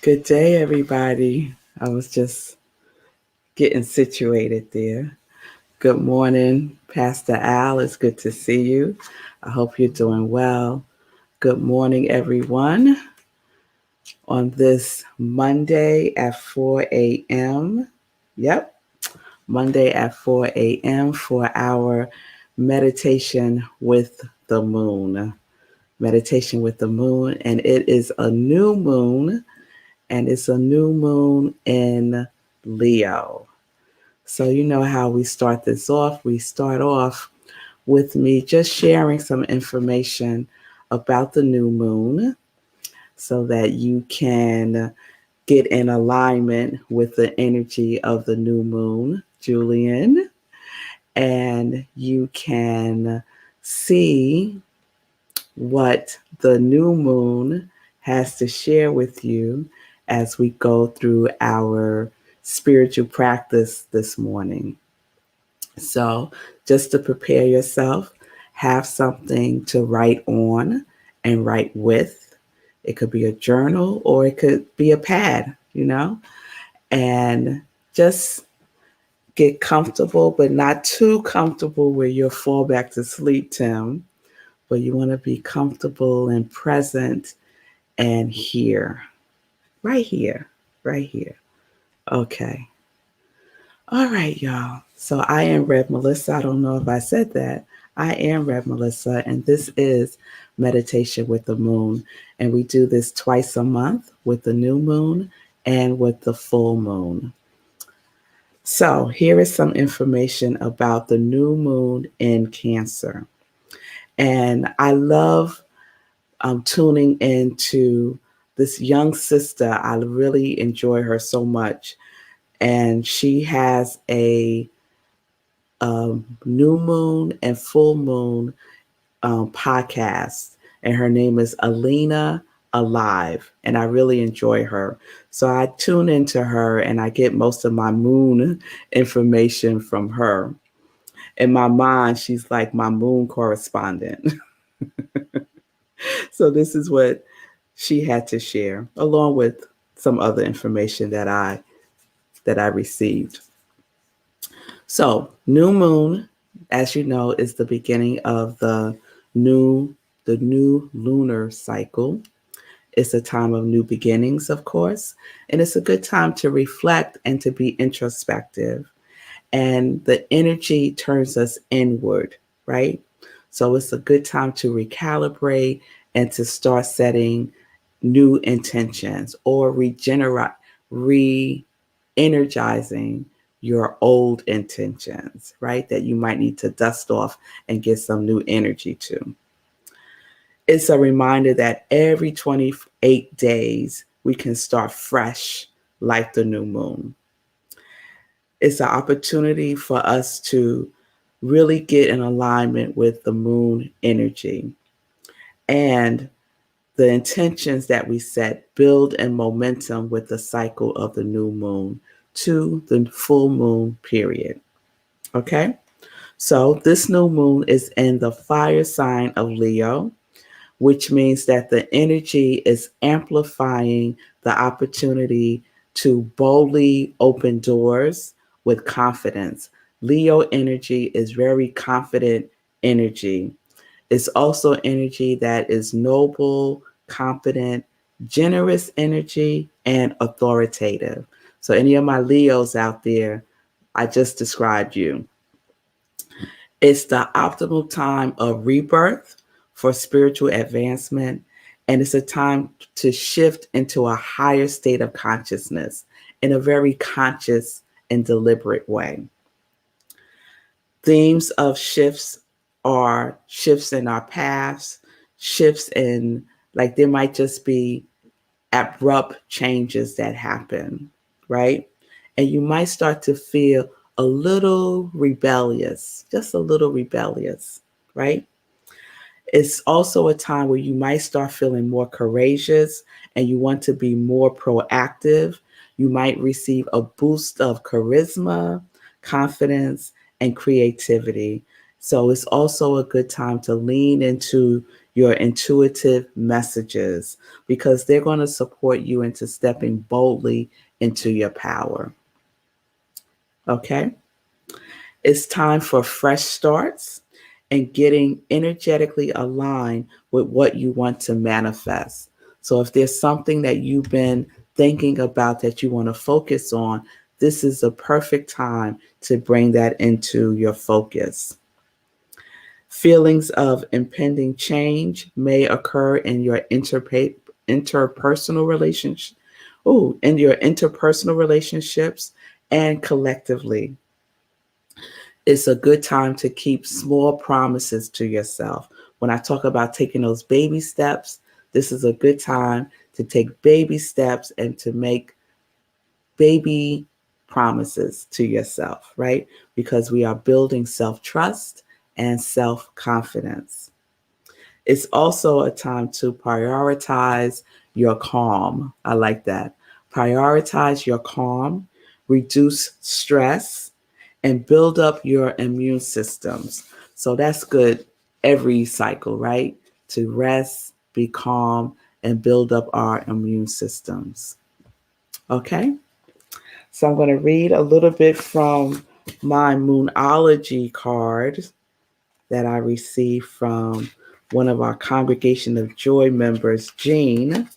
Good day, everybody. I was just getting situated there. Good morning, Pastor Al. It's good to see you. I hope you're doing well. Good morning, everyone, on this Monday at 4 a.m. Yep, Monday at 4 a.m. for our meditation with the moon. Meditation with the moon, and it is a new moon, and it's a new moon in Leo. So, you know how we start this off? We start off with me just sharing some information about the new moon so that you can get in alignment with the energy of the new moon, Julian, and you can see what the new moon has to share with you as we go through our spiritual practice this morning. So, just to prepare yourself, have something to write on and write with. It could be a journal or it could be a pad, and just get comfortable, but not too comfortable where you'll fall back to sleep, Tim. But you want to be comfortable and present and here, right here, right here. Okay. All right, y'all. So I am Rev Melissa. I don't know if I said that. I am Rev Melissa, and this is Meditation with the Moon. And we do this twice a month with the new moon and with the full moon. So here is some information about the new moon in Cancer. And I love tuning into this young sister. I really enjoy her so much. And she has a new moon and full moon podcast. And her name is Alina Alive. And I really enjoy her. So I tune into her and I get most of my moon information from her. In my mind, she's like my moon correspondent. So this is what she had to share, along with some other information that I received. So new moon, as you know, is the beginning of the new lunar cycle. It's a time of new beginnings, of course, and it's a good time to reflect and to be introspective. And the energy turns us inward, right? So it's a good time to recalibrate and to start setting new intentions or re-energizing your old intentions, right? That you might need to dust off and get some new energy to. It's a reminder that every 28 days we can start fresh like the new moon. It's an opportunity for us to really get in alignment with the moon energy. And the intentions that we set build in momentum with the cycle of the new moon to the full moon period. Okay? So this new moon is in the fire sign of Leo, which means that the energy is amplifying the opportunity to boldly open doors with confidence. Leo energy is very confident energy. It's also energy that is noble, competent, generous energy, and authoritative. So, any of my Leos out there, I just described you. It's the optimal time of rebirth for spiritual advancement, and it's a time to shift into a higher state of consciousness in a very conscious and deliberate way. Themes of shifts are shifts in our paths, shifts in, like, there might just be abrupt changes that happen, right? And you might start to feel a little rebellious, just a little rebellious, right? It's also a time where you might start feeling more courageous and you want to be more proactive. You might receive a boost of charisma, confidence, and creativity. So it's also a good time to lean into your intuitive messages because they're going to support you into stepping boldly into your power. Okay? It's time for fresh starts and getting energetically aligned with what you want to manifest. So if there's something that you've been thinking about that you want to focus on, this is the perfect time to bring that into your focus. Feelings of impending change may occur in your interpersonal relationship. Oh, in your interpersonal relationships and collectively. It's a good time to keep small promises to yourself. When I talk about taking those baby steps, this is a good time to take baby steps and to make baby promises to yourself, right? Because we are building self trust and self confidence. It's also a time to prioritize your calm. I like that. Prioritize your calm, reduce stress, and build up your immune systems. So that's good every cycle, right? To rest, be calm, and build up our immune systems. Okay? So I'm going to read a little bit from my Moonology card that I received from one of our Congregation of Joy members, Jean.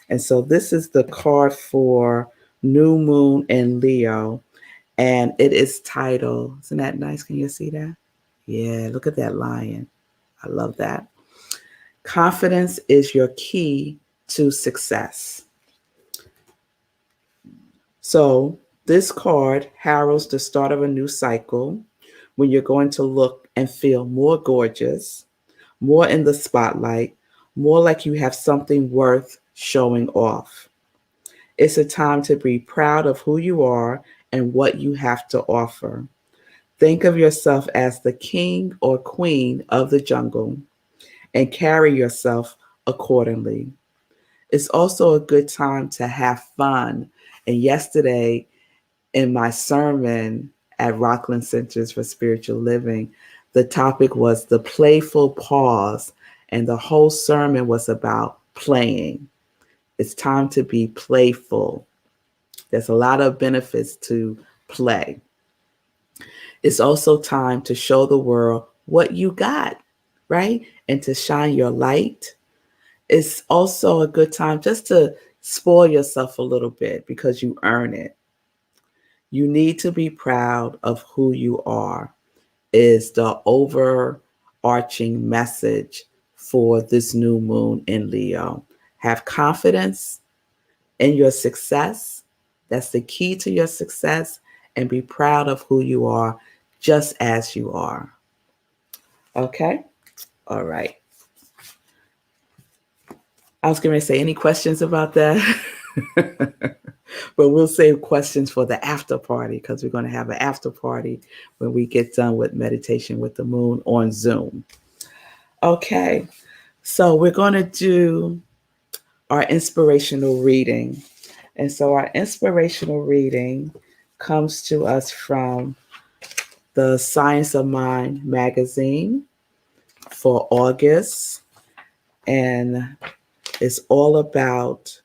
And so this is the card for New Moon in Leo, and it is titled, isn't that nice? Can you see that? Yeah, look at that lion. I love that. Confidence is your key to success. So this card heralds the start of a new cycle when you're going to look and feel more gorgeous, more in the spotlight, more like you have something worth showing off. It's a time to be proud of who you are and what you have to offer. Think of yourself as the king or queen of the jungle and carry yourself accordingly. It's also a good time to have fun. And yesterday, in my sermon at Rockland Centers for Spiritual Living, the topic was the playful pause, and the whole sermon was about playing. It's time to be playful. There's a lot of benefits to play. It's also time to show the world what you got, right? And to shine your light. It's also a good time just to spoil yourself a little bit because you earn it. You need to be proud of who you are, is the overarching message for this new moon in Leo. Have confidence in your success. That's the key to your success. And be proud of who you are, just as you are. Okay? All right. I was going to say, any questions about that? But we'll save questions for the after party because we're going to have an after party when we get done with meditation with the moon on Zoom. Okay, so we're going to do our inspirational reading. And so our inspirational reading comes to us from the Science of Mind magazine for August. And it's all about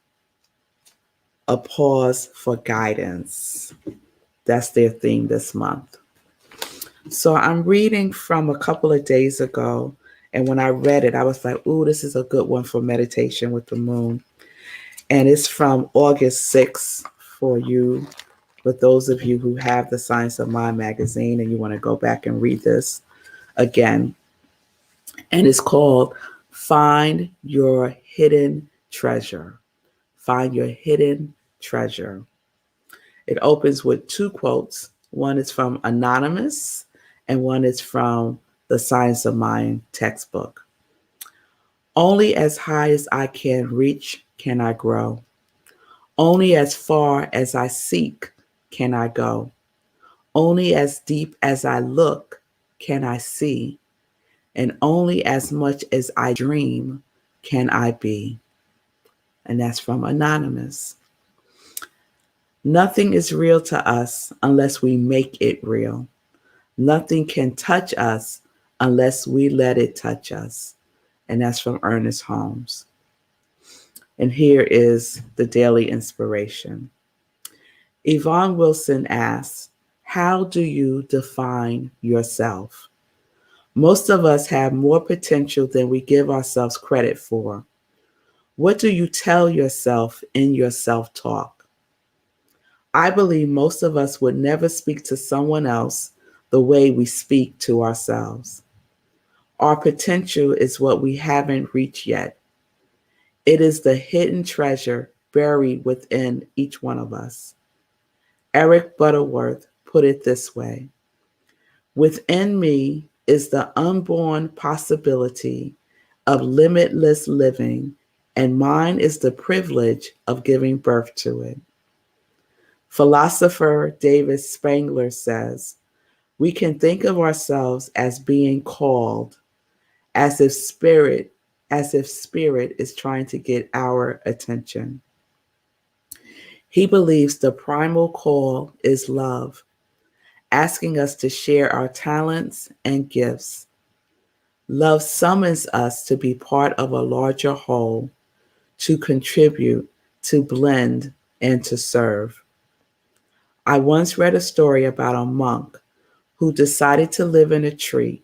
a pause for guidance. That's their theme this month. So I'm reading from a couple of days ago. And when I read it, I was like, ooh, this is a good one for meditation with the moon. And it's from August 6th for you, with those of you who have the Science of Mind magazine and you want to go back and read this again. And it's called Find Your Hidden Treasure. Find Your Hidden Treasure. It opens with two quotes. One is from Anonymous, and one is from the Science of Mind textbook. Only as high as I can reach can I grow. Only as far as I seek can I go. Only as deep as I look can I see. And only as much as I dream can I be. And that's from Anonymous. Nothing is real to us unless we make it real. Nothing can touch us unless we let it touch us. And that's from Ernest Holmes. And here is the daily inspiration. Yvonne Wilson asks, how do you define yourself? Most of us have more potential than we give ourselves credit for. What do you tell yourself in your self-talk? I believe most of us would never speak to someone else the way we speak to ourselves. Our potential is what we haven't reached yet. It is the hidden treasure buried within each one of us. Eric Butterworth put it this way: within me is the unborn possibility of limitless living, and mine is the privilege of giving birth to it. Philosopher David Spangler says, we can think of ourselves as being called, as if spirit is trying to get our attention. He believes the primal call is love, asking us to share our talents and gifts. Love summons us to be part of a larger whole, to contribute, to blend, and to serve. I once read a story about a monk who decided to live in a tree.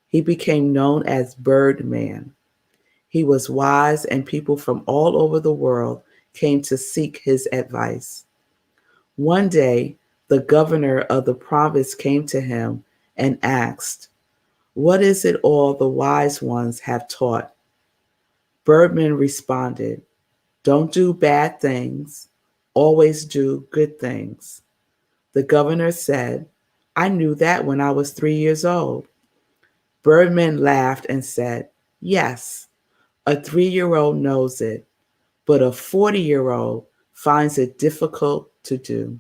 He became known as Birdman. He was wise, and people from all over the world came to seek his advice. One day, the governor of the province came to him and asked, what is it all the wise ones have taught? Birdman responded, don't do bad things, always do good things. The governor said, I knew that when I was 3 years old. Birdman laughed and said, yes, a 3-year-old knows it, but a 40-year-old finds it difficult to do.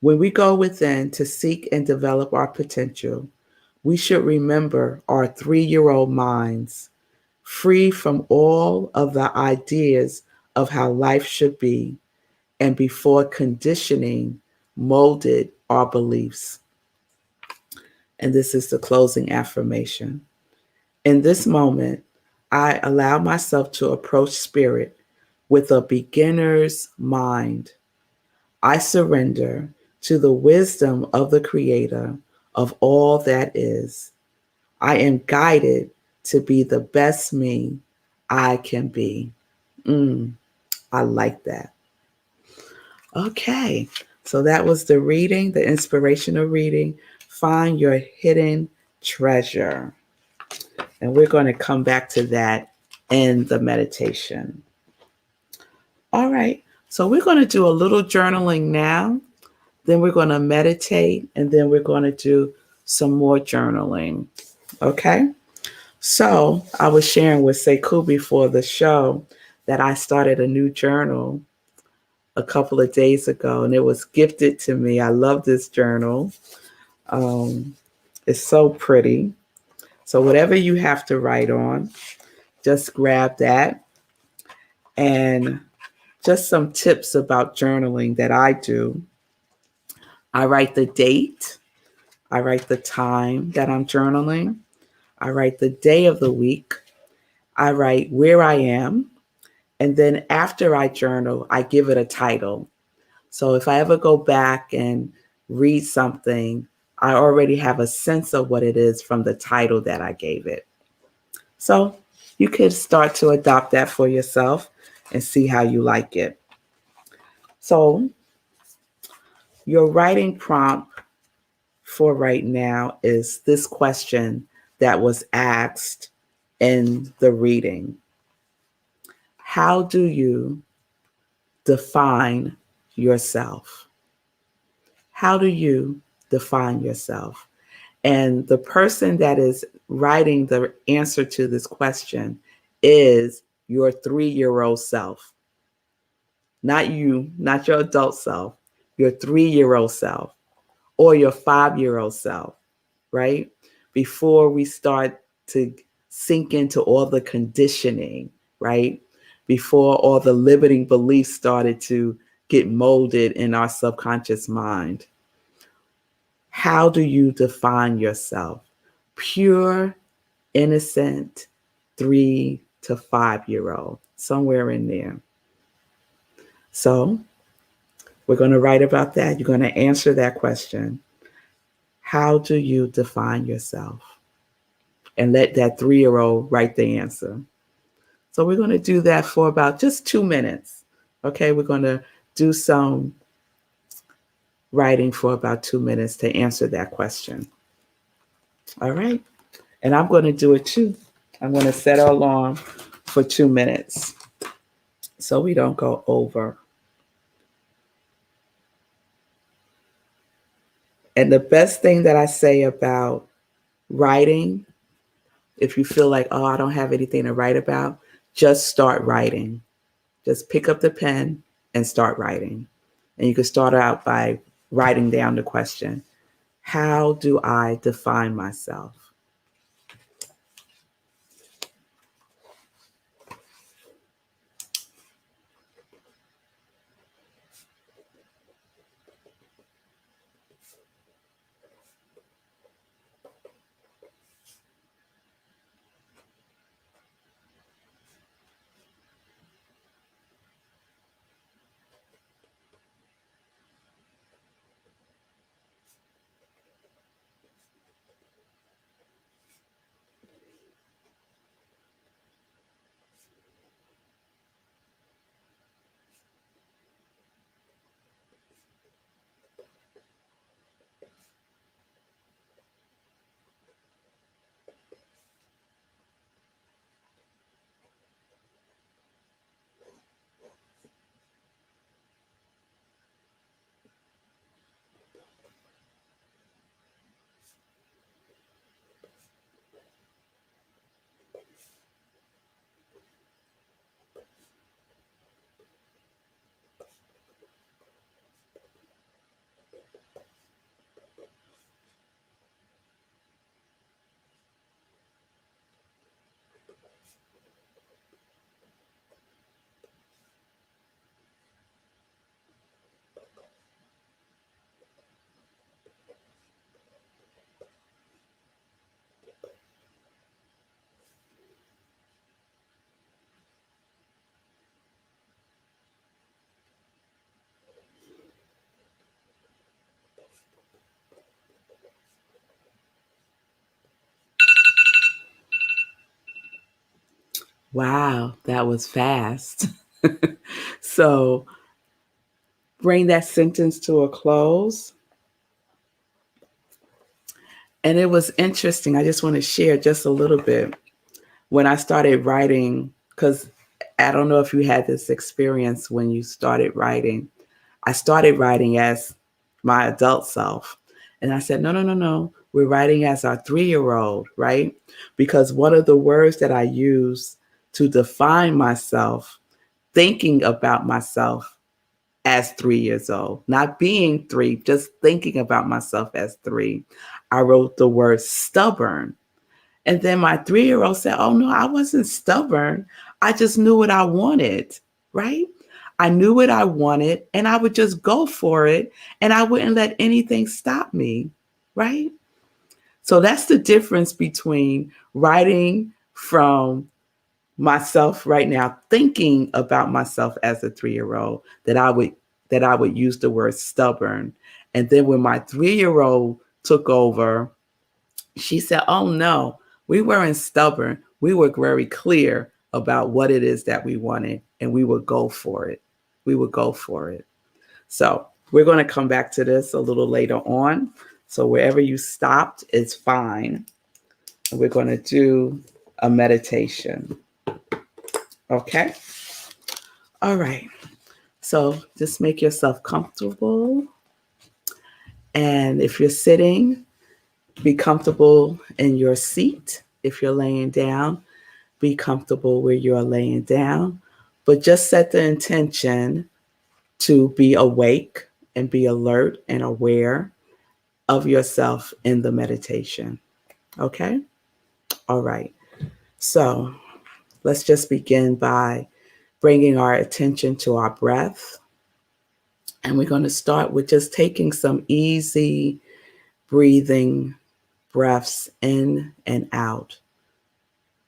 When we go within to seek and develop our potential, we should remember our 3-year-old minds, free from all of the ideas of how life should be, and before conditioning molded our beliefs. And this is the closing affirmation. In this moment, I allow myself to approach spirit with a beginner's mind. I surrender to the wisdom of the Creator of all that is. I am guided to be the best me I can be. I like that. Okay, so that was the reading, the inspirational reading. Find your hidden treasure. And we're going to come back to that in the meditation. All right, so we're going to do a little journaling now. Then we're going to meditate, and then we're going to do some more journaling. Okay? So I was sharing with Sekou before the show that I started a new journal a couple of days ago, and it was gifted to me. I love this journal. It's so pretty. So whatever you have to write on, just grab that. And just some tips about journaling that I do. I write the date. I write the time that I'm journaling. I write the day of the week. I write where I am. And then after I journal, I give it a title. So if I ever go back and read something, I already have a sense of what it is from the title that I gave it. So you could start to adopt that for yourself and see how you like it. So your writing prompt for right now is this question that was asked in the reading. How do you define yourself? How do you define yourself? And the person that is writing the answer to this question is your 3-year-old self. Not you, not your adult self, your 3-year-old self or your 5-year-old self, right? Before we start to sink into all the conditioning, right? Before all the limiting beliefs started to get molded in our subconscious mind. How do you define yourself? pure, innocent 3 to 5-year-old, somewhere in there. So we're going to write about that. You're going to answer that question. How do you define yourself? And let that 3-year-old write the answer. So we're going to do that for about just 2 minutes. Okay, we're going to do some writing for about 2 minutes to answer that question. All right. And I'm going to do it too. I'm going to set our alarm for 2 minutes so we don't go over. And the best thing that I say about writing, if you feel like, oh, I don't have anything to write about, just start writing. Just pick up the pen and start writing. And you can start out by writing down the question, how do I define myself? Wow, that was fast. So bring that sentence to a close. And it was interesting. I just want to share just a little bit. When I started writing, because I don't know if you had this experience when you started writing. I started writing as my adult self. And I said, no, no, no, no. We're writing as our 3-year-old, right? Because one of the words that I use to define myself, thinking about myself as 3 years old, not being 3, just thinking about myself as 3, I wrote the word stubborn. And then my 3-year-old said, oh no, I wasn't stubborn. I just knew what I wanted, right? I knew what I wanted and I would just go for it and I wouldn't let anything stop me, right? So that's the difference between writing from myself right now, thinking about myself as a 3-year-old, that I would use the word stubborn. And then when my 3-year-old took over, she said, oh no, we weren't stubborn. We were very clear about what it is that we wanted, and we would go for it. We would go for it. So we're going to come back to this a little later on. So wherever you stopped is fine. And we're going to do a meditation. Okay? All right. So just make yourself comfortable. And if you're sitting, be comfortable in your seat. If you're laying down, be comfortable where you're laying down. But just set the intention to be awake and be alert and aware of yourself in the meditation. Okay? All right. So let's just begin by bringing our attention to our breath. And we're going to start with just taking some easy breathing breaths in and out.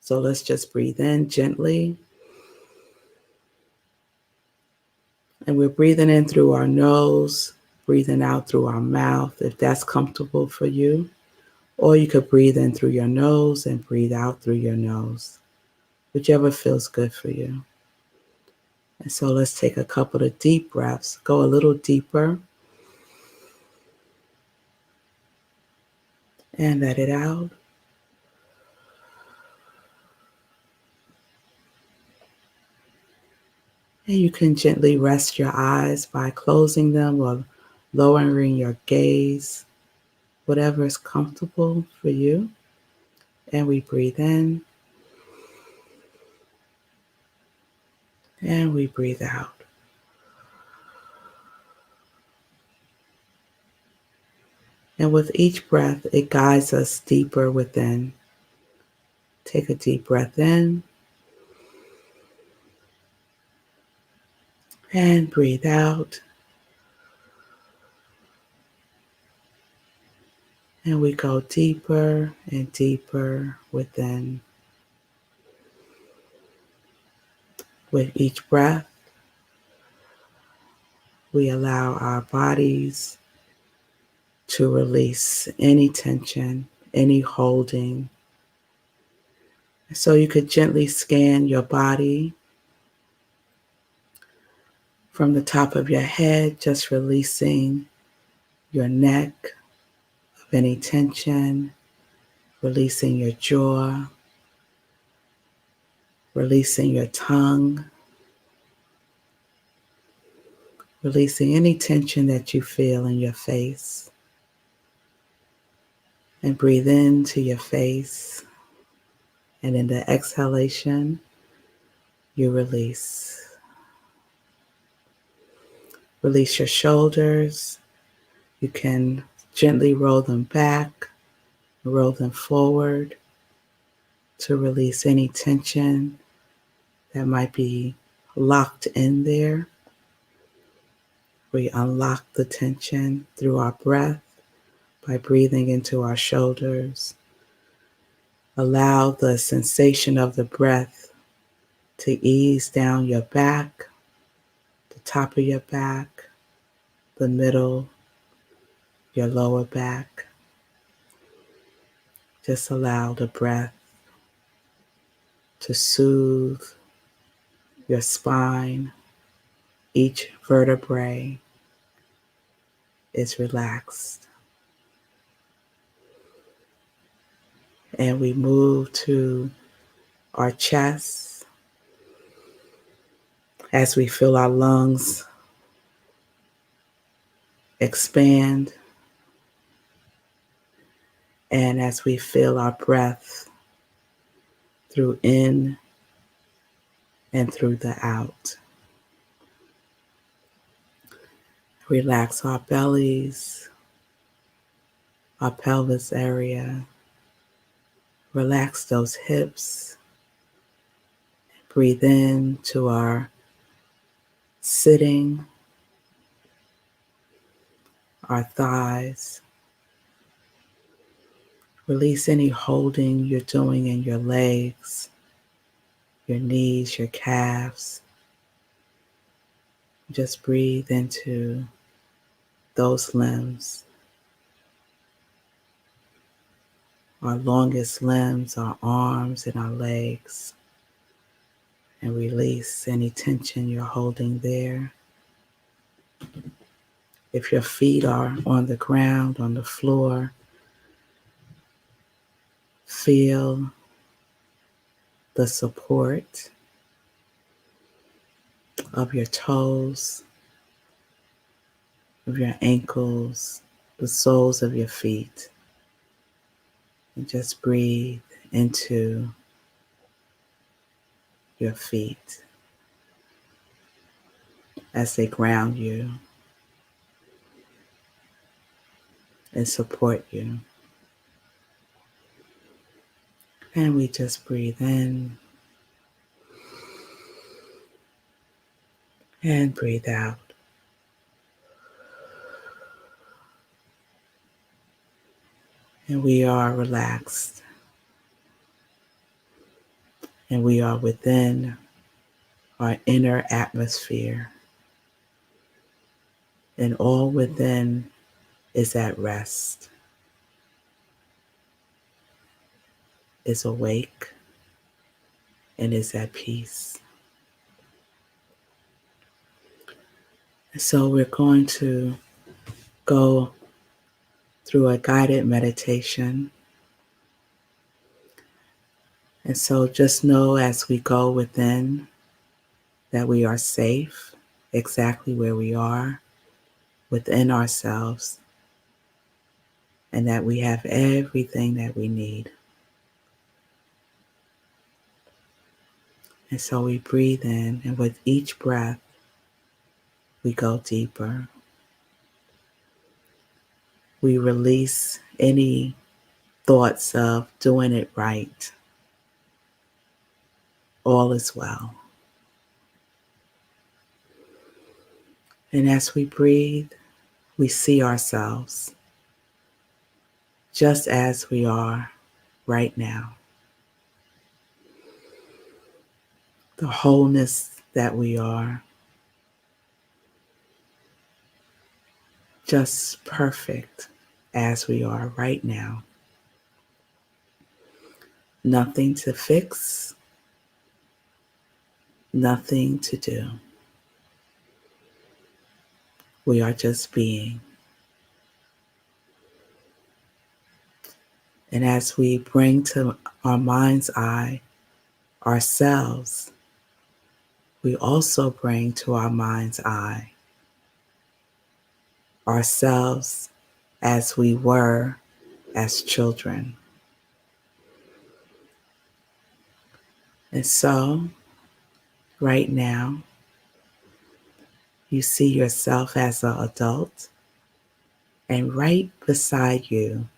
So let's just breathe in gently. And we're breathing in through our nose, breathing out through our mouth, if that's comfortable for you. Or you could breathe in through your nose and breathe out through your nose, whichever feels good for you. And so let's take a couple of deep breaths. Go a little deeper and let it out. And you can gently rest your eyes by closing them or lowering your gaze, whatever is comfortable for you. And we breathe in and we breathe out. And with each breath, it guides us deeper within. Take a deep breath in and breathe out. And we go deeper and deeper within. With each breath, we allow our bodies to release any tension, any holding. So you could gently scan your body from the top of your head, just releasing your neck of any tension, releasing your jaw, releasing your tongue, releasing any tension that you feel in your face. And breathe into your face. And in the exhalation, you release. Release your shoulders. You can gently roll them back, roll them forward to release any tension that might be locked in there. We unlock the tension through our breath by breathing into our shoulders. Allow the sensation of the breath to ease down your back, the top of your back, the middle, your lower back. Just allow the breath to soothe your spine. Each vertebrae is relaxed. And we move to our chest as we feel our lungs expand and as we feel our breath through in and through the out. Relax our bellies, our pelvis area. Relax those hips. Breathe in to our sitting, our thighs. Release any holding you're doing in your legs, your knees, your calves. Just breathe into those limbs. Our longest limbs, our arms and our legs. And release any tension you're holding there. If your feet are on the ground, on the floor, feel the support of your toes, of your ankles, the soles of your feet. And just breathe into your feet as they ground you and support you. And we just breathe in and breathe out. And we are relaxed. And we are within our inner atmosphere. And all within is at rest, is awake, and is at peace. So we're going to go through a guided meditation. And so just know as we go within that we are safe exactly where we are within ourselves, and that we have everything that we need. And so we breathe in, and with each breath, we go deeper. We release any thoughts of doing it right. All is well. And as we breathe, we see ourselves just as we are right now. The wholeness that we are, just perfect as we are right now. Nothing to fix, nothing to do. We are just being. And as we bring to our mind's eye ourselves, we also bring to our mind's eye ourselves as we were as children. And so, right now, you see yourself as an adult, and right beside you,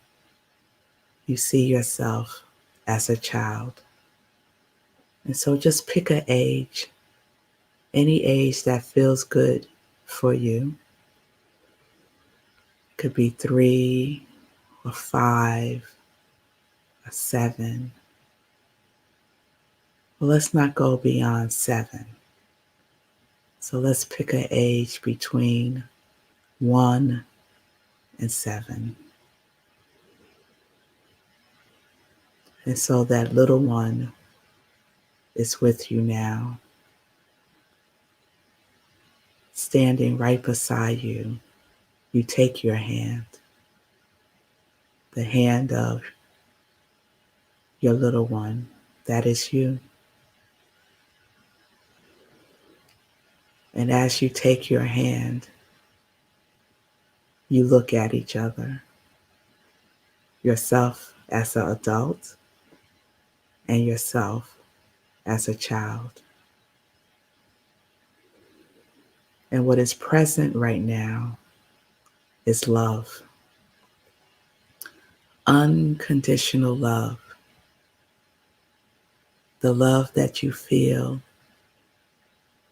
you see yourself as a child. And so just pick an age, any age that feels good for you. It could be 3 or 5 or 7. Well, let's not go beyond 7. So let's pick an age between 1 and 7. And so that little one is with you now, standing right beside you. You take your hand, the hand of your little one. That is you. And as you take your hand, you look at each other, yourself as an adult and yourself as a child. And what is present right now is love, unconditional love, the love that you feel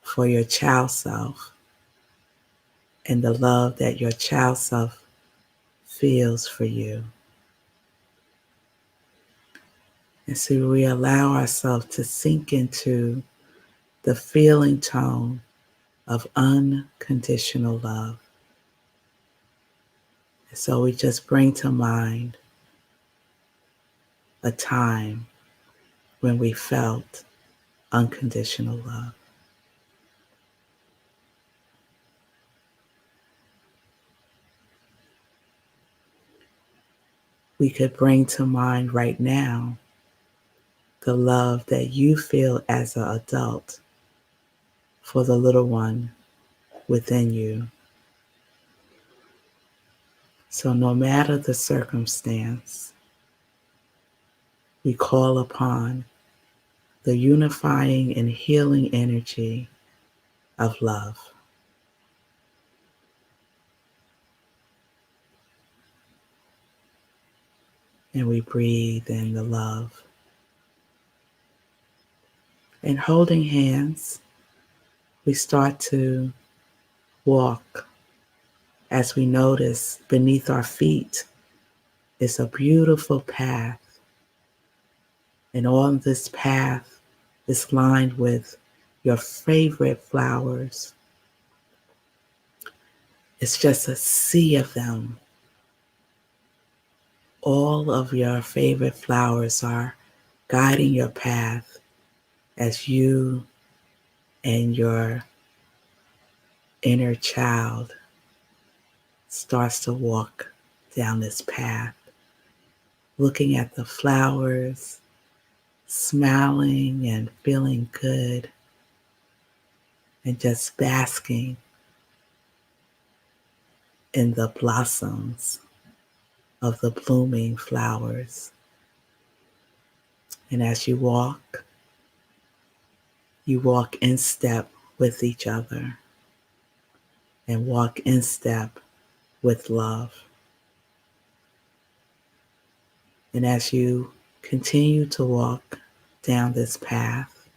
for your child self and the love that your child self feels for you. And so we allow ourselves to sink into the feeling tone of unconditional love. And so we just bring to mind a time when we felt unconditional love. We could bring to mind right now the love that you feel as an adult for the little one within you. So no matter the circumstance, we call upon the unifying and healing energy of love. And we breathe in the love. And holding hands, we start to walk as we notice beneath our feet It's a beautiful path, and on this path is lined with your favorite flowers. It's just a sea of them. All of your favorite flowers are guiding your path as you and your inner child starts to walk down this path, looking at the flowers, smiling and feeling good, and just basking in the blossoms of the blooming flowers. And as you walk in step with each other and walk in step with love. And as you continue to walk down this path,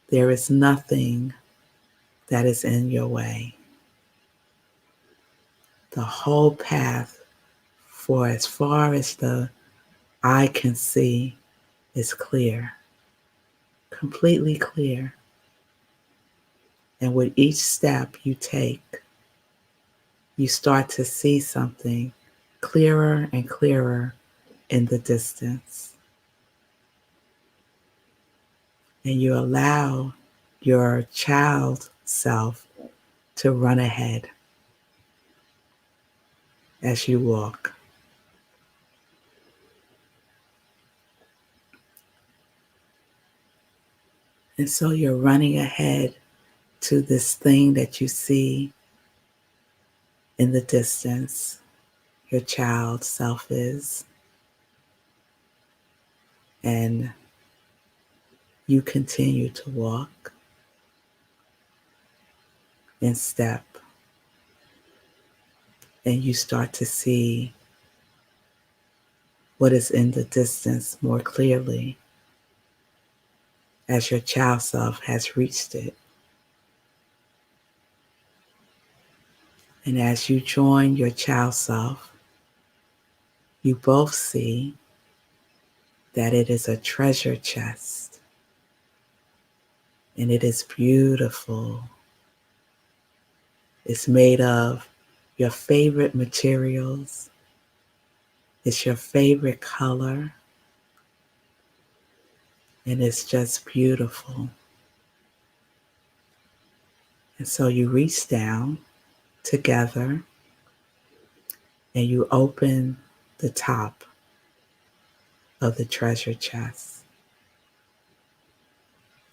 there is nothing that is in your way. The whole path, for as far as the eye can see, is clear, completely clear. And with each step you take, you start to see something clearer and clearer in the distance. And you allow your child self to run ahead as you walk. And so you're running ahead to this thing that you see in the distance. Your child self is. And you continue to walk in step. And you start to see what is in the distance more clearly as your child self has reached it. And as you join your child self, you both see that it is a treasure chest. And it is beautiful. It's made of your favorite materials. It's your favorite color. And it's just beautiful. And so you reach down together and you open the top of the treasure chest.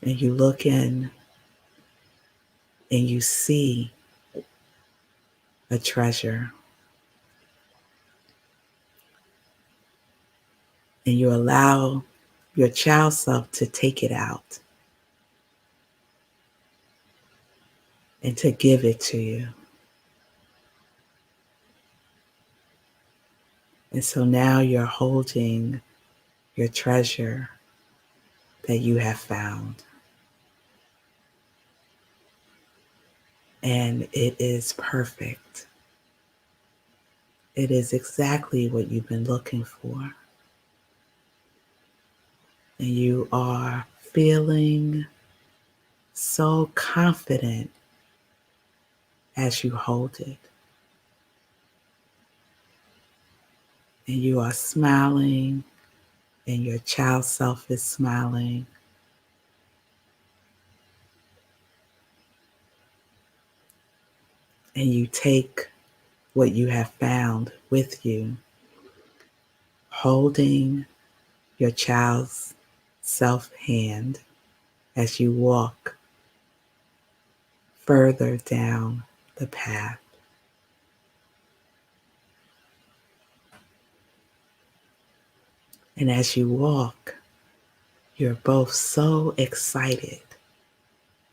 And you look in and you see a treasure. And you allow your child self to take it out and to give it to you. And so now you're holding your treasure that you have found. And it is perfect. It is exactly what you've been looking for. And you are feeling so confident as you hold it. And you are smiling, and your child self is smiling. And you take what you have found with you, holding your child's self hand as you walk further down the path. And as you walk, you're both so excited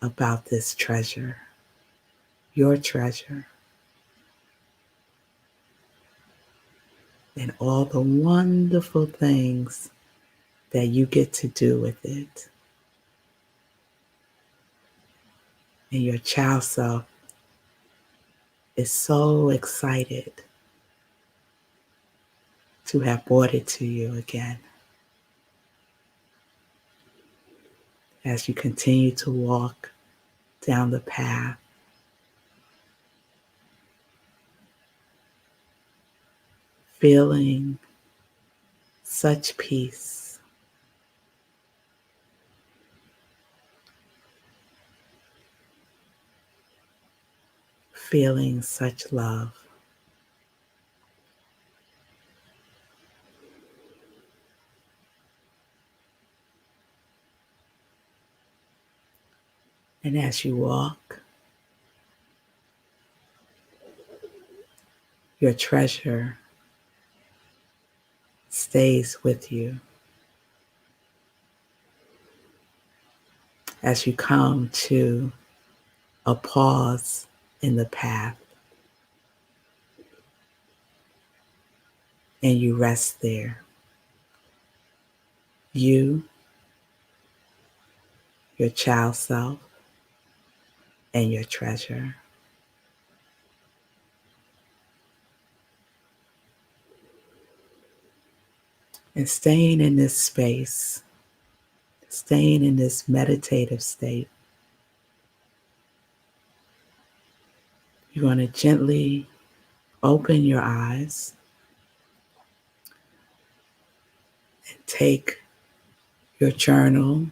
about this treasure, your treasure, and all the wonderful things that you get to do with it. And your child self is so excited to have brought it to you again. As you continue to walk down the path, feeling such peace, feeling such love. And as you walk, your treasure stays with you. As you come to a pause in the path and you rest there, you, your child self, and your treasure. And staying in this space, staying in this meditative state, you're going to gently open your eyes and take your journal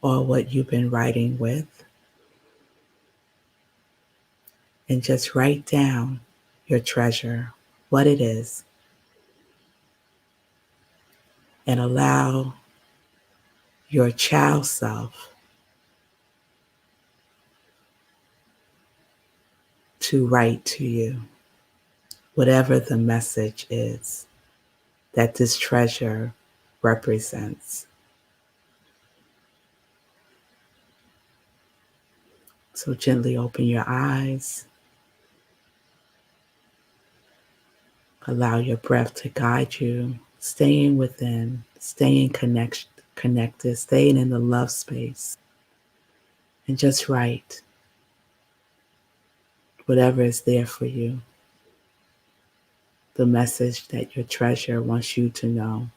or what you've been writing with and just write down your treasure, what it is, and allow your child self to write to you whatever the message is that this treasure represents. So gently open your eyes, allow your breath to guide you, staying within, staying connected, staying in the love space, and just write whatever is there for you, the message that your treasure wants you to know,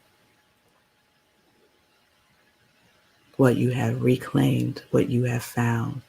what you have reclaimed, what you have found.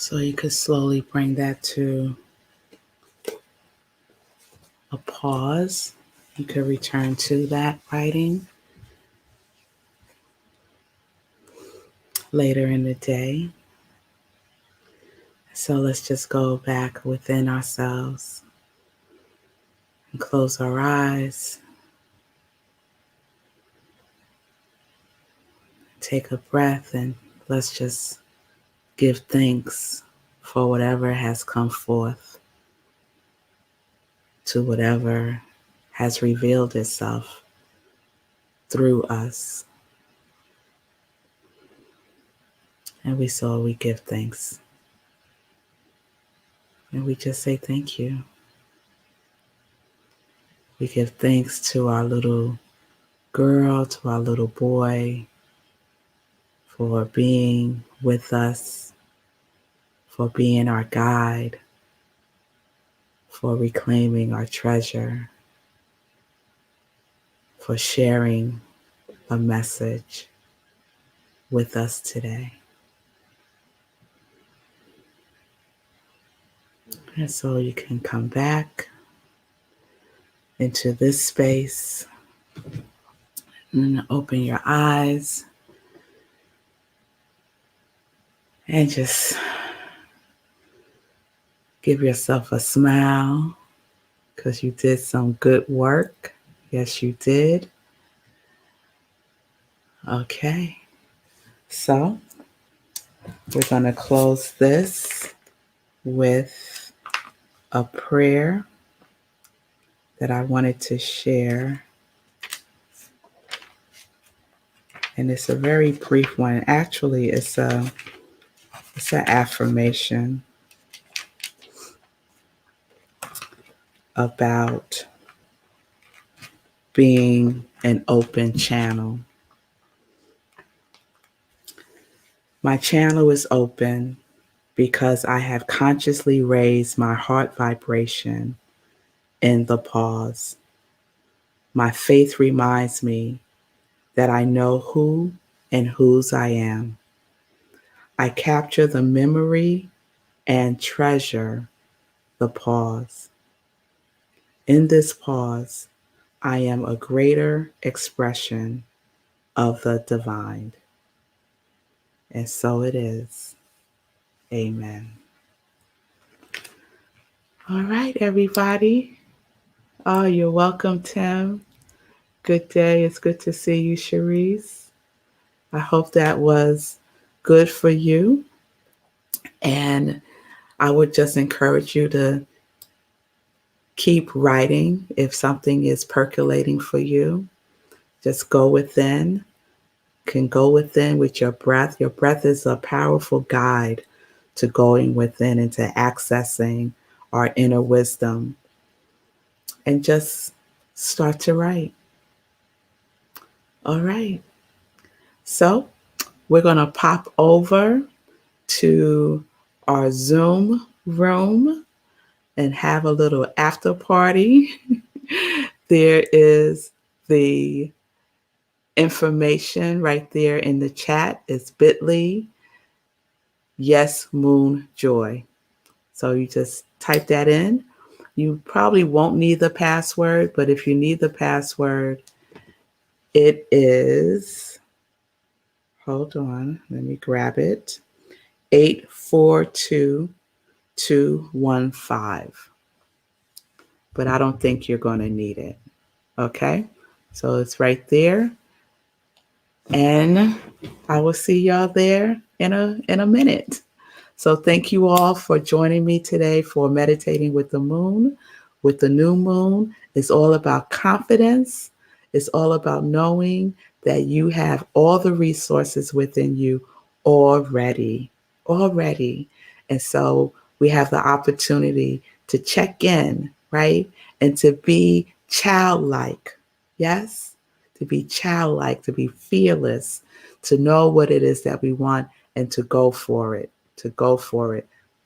So you could slowly bring that to a pause. You could return to that writing later in the day. So let's just go back within ourselves and close our eyes. Take a breath and let's just give thanks for whatever has come forth, to whatever has revealed itself through us. And we give thanks. And we just say thank you. We give thanks to our little girl, to our little boy, for being with us, for being our guide, for reclaiming our treasure, for sharing a message with us today. And so you can come back into this space and open your eyes and just give yourself a smile because you did some good work. Yes, you did. Okay. So we're going to close this with a prayer that I wanted to share. And it's a very brief one. Actually, it's an affirmation about being an open channel. My channel is open because I have consciously raised my heart vibration in the pause. My faith reminds me that I know who and whose I am. I capture the memory and treasure the pause. In this pause, I am a greater expression of the divine. And so it is. Amen. All right, everybody. Oh, you're welcome, Tim. Good day. It's good to see you, Cherise. I hope that was good for you. And I would just encourage you to keep writing if something is percolating for you. Just go within. Can go within with your breath. Your breath is a powerful guide to going within and to accessing our inner wisdom. And just start to write. All right. So we're going to pop over to our Zoom room and have a little after party. There is the information right there in the chat. It's bit.ly, yes, moon joy. So you just type that in. You probably won't need the password, but if you need the password, it is, hold on, let me grab it, 842215. But I don't think you're going to need it. Okay? So it's right there. And I will see y'all there in a minute. So thank you all for joining me today for Meditating with the Moon. With the new moon, it's all about confidence. It's all about knowing that you have all the resources within you already. And so we have the opportunity to check in, right? And to be childlike. Yes? To be childlike, to be fearless, to know what it is that we want and to go for it.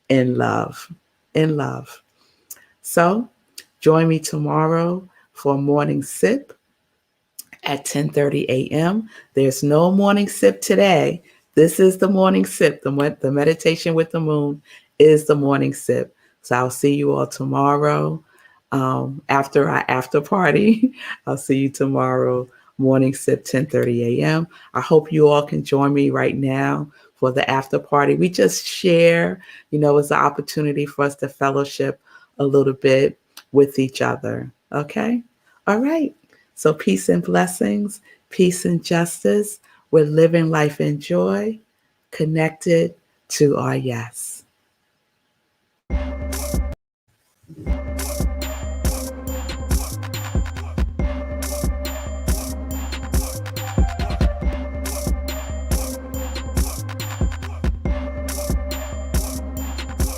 In love. So join me tomorrow for morning sip at 10:30 a.m. There's no morning sip today This is the morning sip. The meditation with the moon is the morning sip. So I'll see you all tomorrow after our after party. I'll see you tomorrow morning sip 10:30 a.m. I hope you all can join me right now for the after party. We just share, it's an opportunity for us to fellowship a little bit with each other. Okay? All right. So peace and blessings, peace and justice. We're living life in joy, connected to our yes.